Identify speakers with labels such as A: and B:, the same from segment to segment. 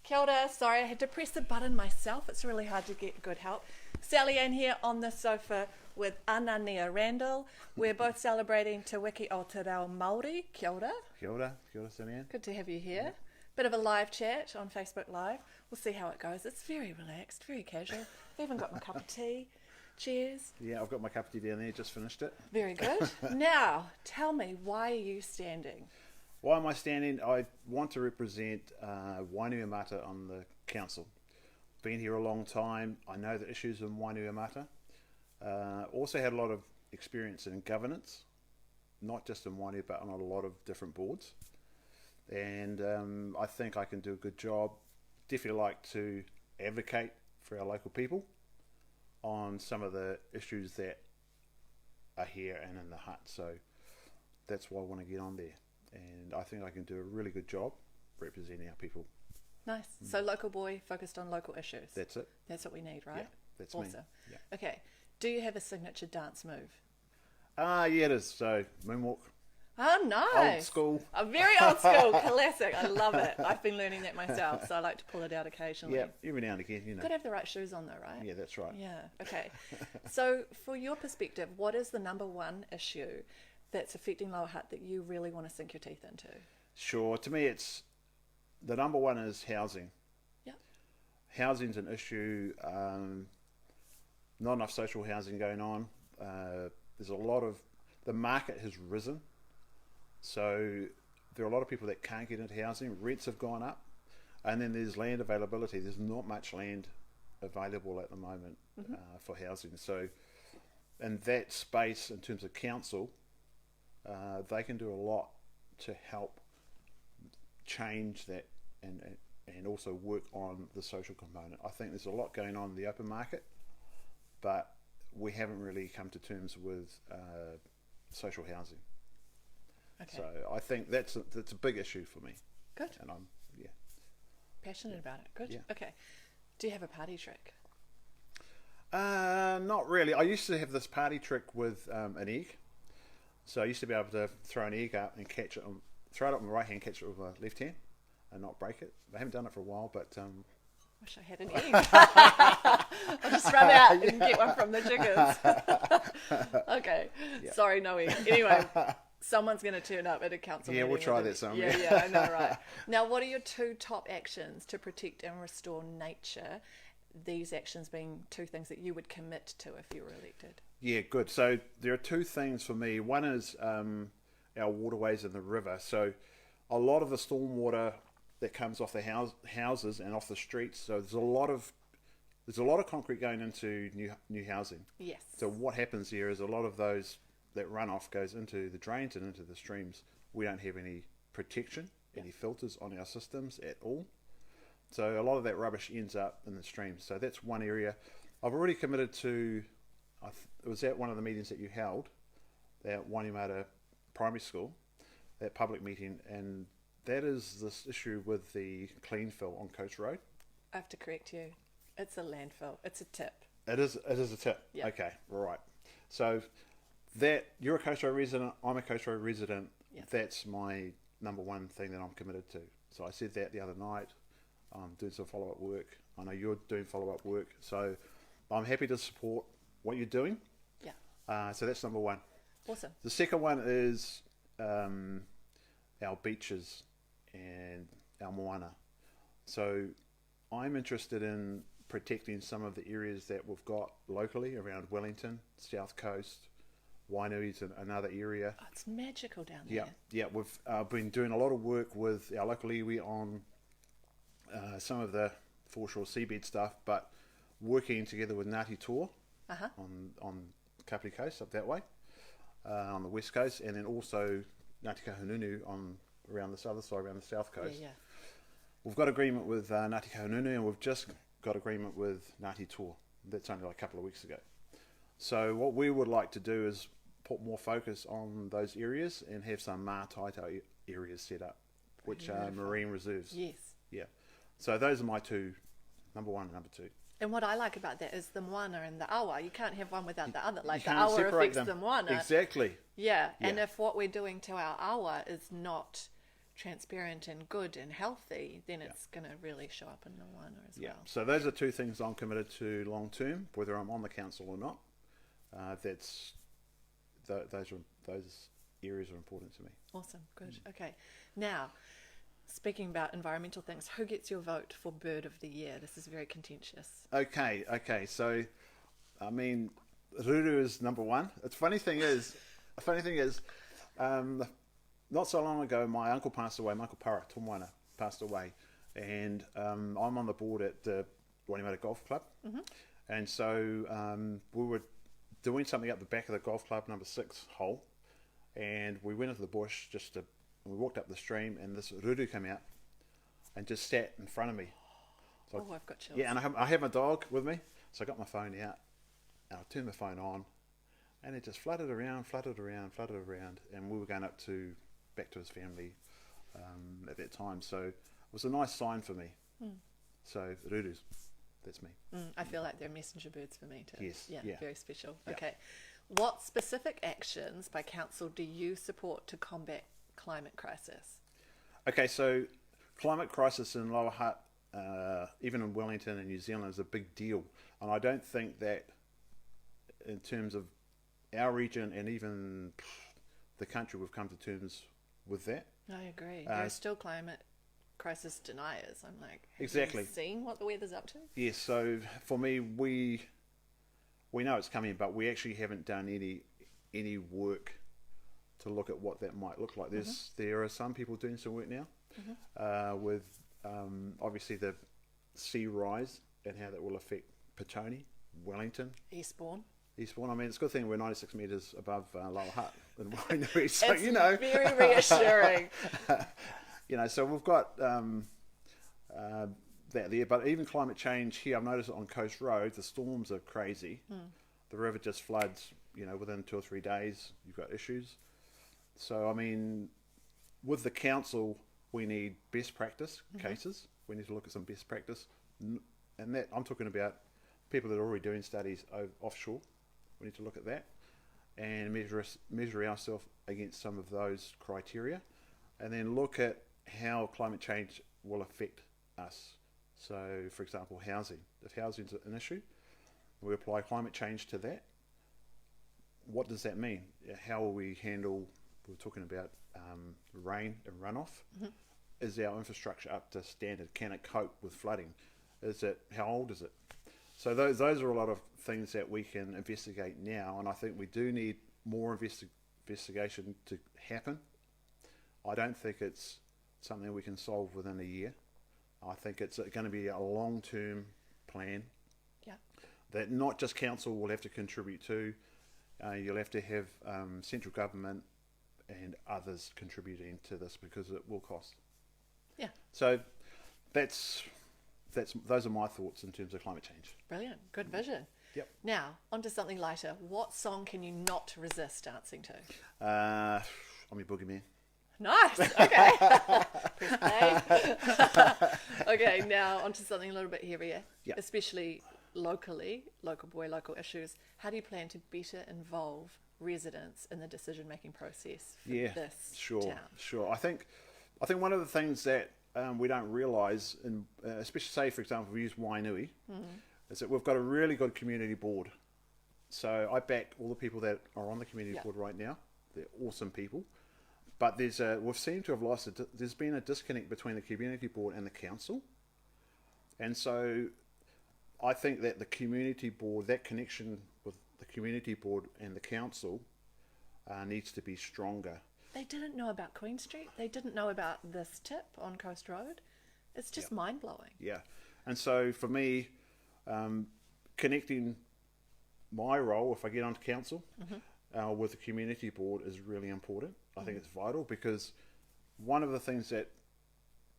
A: Kia ora. Sorry, I had to press the button myself. It's really hard to get good help. Sally Ann here on the sofa with Anania Randall. We're both celebrating Te Wiki o Te Reo Māori. Kia ora.
B: Kia ora, Sally Ann.
A: Good to have you here. Bit of a live chat on Facebook Live. We'll see how it goes. It's very relaxed, very casual. I've even got my cup of tea. Cheers.
B: Yeah, I've got my cup of tea down there, just finished it.
A: Very good. Now, tell me, why are you standing?
B: Why am I standing? I want to represent Wainuiomata on the council. Been here a long time. I know the issues in Wainuiomata. Also had a lot of experience in governance, not just in Wainui, but on a lot of different boards. And I think I can do a good job. Definitely like to advocate for our local people on some of the issues that are here and in the hut. So that's why I want to get on there. And I think I can do a really good job representing our people.
A: Nice. So local boy focused on local issues.
B: That's it.
A: That's what we need, right?
B: Yeah, that's
A: awesome.
B: me. Yeah.
A: Okay. Do you have a signature dance move?
B: Yeah, it is. So moonwalk.
A: Oh, nice.
B: Old school.
A: A very old school, classic. I love it. I've been learning that myself, so I like to pull it out occasionally.
B: Yeah, every now and again, you know.
A: Got to have the right shoes on though, right?
B: Yeah, that's right.
A: Yeah, okay. So for your perspective, what is the number one issue that's affecting Lower Hutt that you really want to sink your teeth into?
B: Sure. To me, it's the number one is housing.
A: Yeah.
B: Housing's an issue. Not enough social housing going on. There's a lot of, the market has risen. So there are a lot of people that can't get into housing. Rents have gone up. And then there's land availability. There's not much land available at the moment for housing. So in that space, in terms of council, they can do a lot to help change that and also work on the social component. I think there's a lot going on in the open market, but we haven't really come to terms with social housing.
A: Okay.
B: So I think that's a big issue for me.
A: Good.
B: And I'm
A: passionate about it. Good.
B: Yeah.
A: Okay. Do you have a party trick?
B: Not really. I used to have this party trick with an egg. So I used to be able to throw an egg up and catch it, throw it up with my right hand, catch it with my left hand, and not break it. I haven't done it for a while, but
A: wish I had an egg. I'll just run out and get one from the chickens. Okay.
B: Yeah.
A: Sorry, no egg. Anyway, someone's going to turn up at a council meeting.
B: we'll try that someday.
A: Yeah, I know, right. Now, what are your two top actions to protect and restore nature? These actions being two things that you would commit to if you were elected.
B: Yeah, good. So there are two things for me. One is our waterways in the river. So a lot of the stormwater that comes off the houses and off the streets. So there's a lot of concrete going into new housing.
A: Yes.
B: So what happens here is a lot of that runoff goes into the drains and into the streams. We don't have any protection, any filters on our systems at all. So a lot of that rubbish ends up in the streams. So that's one area. I've already committed to. It was at one of the meetings that you held at Wainuiomata Primary School, that public meeting, and that is this issue with the clean fill on Coast Road.
A: I have to correct you. It's a landfill. It's a tip.
B: It is a tip.
A: Yeah.
B: Okay, right. So that you're a Coast Road resident, I'm a Coast Road resident.
A: Yeah.
B: That's my number one thing that I'm committed to. So I said that the other night. I'm doing some follow-up work. I know you're doing follow-up work. So I'm happy to support what you're doing.
A: Yeah.
B: So that's number one.
A: Awesome.
B: The second one is our beaches and our moana. So I'm interested in protecting some of the areas that we've got locally around Wellington, South Coast, Wainui's another area.
A: Oh, it's magical down there.
B: Yeah. We've been doing a lot of work with our local iwi on some of the foreshore seabed stuff, but working together with Ngāti Toa on Kapiti Coast up that way, on the west coast, and then also Ngāti Kahungunu on around this other side, around the south coast.
A: Yeah.
B: We've got agreement with Ngāti Kahungunu, and we've just got agreement with Ngāti Toa. That's only like a couple of weeks ago. So what we would like to do is put more focus on those areas and have some mā-taitau areas set up, which are marine reserves.
A: Yes.
B: Yeah. So those are my two, number one and number two.
A: And what I like about that is the moana and the awa. You can't have one without the other. Like the
B: can't
A: awa
B: separate
A: affects
B: them.
A: the moana.
B: Exactly.
A: Yeah. And
B: Yeah.
A: if what we're doing to our awa is not transparent and good and healthy, then it's going to really show up in Moana as well.
B: So those are two things I'm committed to long term, whether I'm on the council or not. Those areas are important to me.
A: Awesome, good. Okay, now speaking about environmental things, who gets your vote for Bird of the Year? This is very contentious.
B: Okay. So, I mean, Ruru is number one. The funny thing is, not so long ago, my uncle passed away. My uncle Para Tomwana passed away, and I'm on the board at the Waimata Golf Club, and so we were doing something up the back of the golf club, number 6 hole, and we went into the bush we walked up the stream, and this Ruru came out and just sat in front of me. So
A: I've got chills.
B: Yeah, and I have my dog with me, so I got my phone out, and I turned the phone on, and it just fluttered around, and we were going back to his family at that time. So it was a nice sign for me. So Ruru's, that's me.
A: I feel like they're messenger birds for me too.
B: Yes.
A: Yeah,
B: Yeah.
A: very special.
B: Yeah.
A: Okay. What specific actions by council do you support to combat climate crisis?
B: Okay, so climate crisis in Lower Hutt, even in Wellington and New Zealand, is a big deal. And I don't think that in terms of our region and even the country, we've come to terms with that.
A: I agree. There are still climate crisis deniers. I'm like, have
B: Exactly.
A: you seen what the weather's up to?
B: Yes, so for me, we know it's coming, but we actually haven't done any work to look at what that might look like. There are some people doing some work now with obviously the sea rise and how that will affect Petone, Wellington,
A: Eastbourne.
B: I mean, it's a good thing we're 96 metres above Lower Hutt in Wainui, so
A: It's very reassuring.
B: So we've got that there. But even climate change here, I've noticed on Coast Road, the storms are crazy. The river just floods, within 2 or 3 days, you've got issues. So, I mean, with the council, we need best practice cases. We need to look at some best practice. And that, I'm talking about people that are already doing studies offshore. We need to look at that and measure ourselves against some of those criteria, and then look at how climate change will affect us. So, for example, housing. If housing is an issue, we apply climate change to that. What does that mean? How will we handle, we're talking about rain and runoff. Is our infrastructure up to standard? Can it cope with flooding? How old is it? So those are a lot of things that we can investigate now, and I think we do need more investigation to happen. I don't think it's something we can solve within a year. I think it's going to be a long-term plan that not just council will have to contribute to. You'll have to have central government and others contributing to this, because it will cost.
A: Yeah.
B: So those are my thoughts in terms of climate change.
A: Brilliant. Good vision.
B: Yep.
A: Now, on to something lighter. What song can you not resist dancing to?
B: I'm your boogeyman.
A: Nice. Okay. Press play. Okay, now on to something a little bit heavier,
B: Yep.
A: especially locally, local boy, local issues. How do you plan to better involve residents in the decision-making process for this town?
B: Sure. I think one of the things that we don't realise, and especially say, for example, we use Wainui, is that we've got a really good community board. So I back all the people that are on the community board right now. They're awesome people. But we've seemed to have lost there's been a disconnect between the community board and the council. And so I think that the community board, that connection with the community board and the council needs to be stronger.
A: They didn't know about Queen Street. They didn't know about this tip on Coast Road. It's just mind-blowing.
B: Yeah. And so for me, connecting my role, if I get onto council, with the community board is really important. I think it's vital, because one of the things that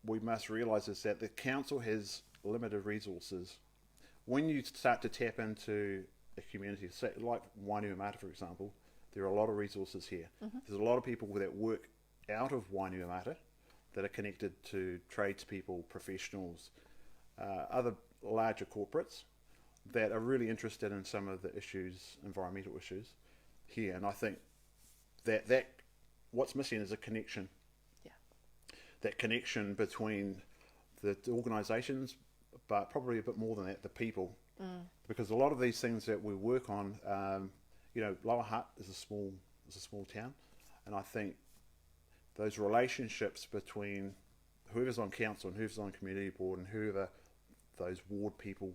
B: we must realise is that the council has limited resources. When you start to tap into a community, like Wainuiomata, for example, there are a lot of resources here. There's a lot of people that work out of Wainuiomata that are connected to tradespeople, professionals, other larger corporates that are really interested in some of the issues, environmental issues here. And I think that what's missing is a connection.
A: Yeah.
B: that connection between the organisations, but probably a bit more than that, the people. Because a lot of these things that we work on, Lower Hutt is a small town, and I think those relationships between whoever's on council and whoever's on community board and whoever those ward people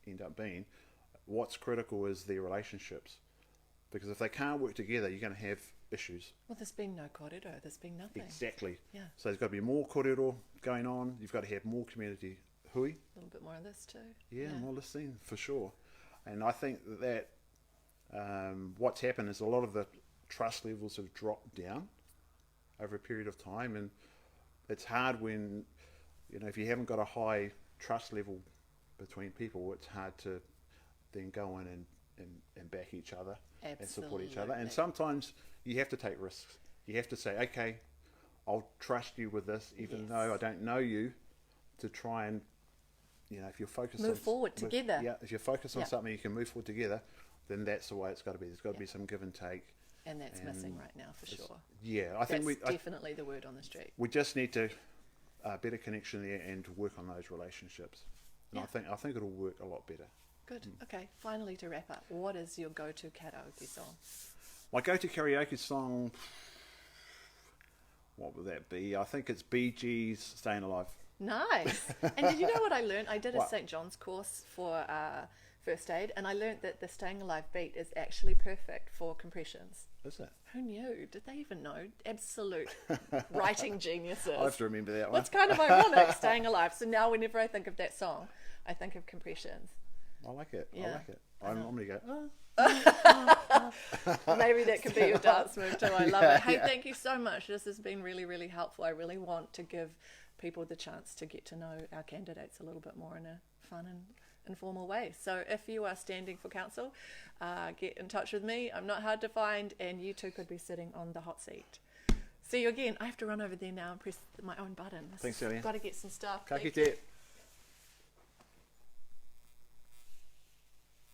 B: end up being, what's critical is their relationships. Because if they can't work together, you're going to have issues.
A: Well, there's been no korero, there's been nothing.
B: Exactly.
A: Yeah.
B: So there's got to be more korero going on. You've got to have more community hui.
A: A little bit more of this too.
B: Yeah, more listening, for sure. And I think that what's happened is a lot of the trust levels have dropped down over a period of time, and it's hard when, if you haven't got a high trust level between people, it's hard to then go in and back each other.
A: Absolutely.
B: And support each other. And sometimes you have to take risks. You have to say, okay, I'll trust you with this, even though I don't know you, to try and, if you're focused
A: move forward together.
B: Yeah, if you're focused on something you can move forward together, then that's the way it's got to be. There's got to be some give and take.
A: And that's missing right now, for sure.
B: Yeah, I think
A: that's definitely the word on the street.
B: We just need to better connection there and to work on those relationships. And I think it'll work a lot better.
A: Good. Okay, finally to wrap up, what is your go-to karaoke song?
B: My go-to karaoke song, what would that be? I think it's Bee Gees' Staying Alive.
A: Nice. And did you know what I learned? I did a
B: What?
A: St. John's course for first aid, and I learned that the Staying Alive beat is actually perfect for compressions.
B: Is it?
A: Who knew? Did they even know? Absolute writing geniuses.
B: I have to remember that one.
A: Well, it's kind of ironic, Staying Alive. So now whenever I think of that song, I think of compressions.
B: I like it.
A: Yeah.
B: I like it. I'm going to go,
A: Maybe that could be your dance move too. I love it. Hey, thank you so much. This has been really, really helpful. I really want to give people the chance to get to know our candidates a little bit more in a fun and informal way. So if you are standing for council, get in touch with me. I'm not hard to find, and you too could be sitting on the hot seat. See you again. I have to run over there now and press my own button.
B: Thanks, Ellie.
A: Got to get some stuff.
B: Ka
A: Thank
B: kite.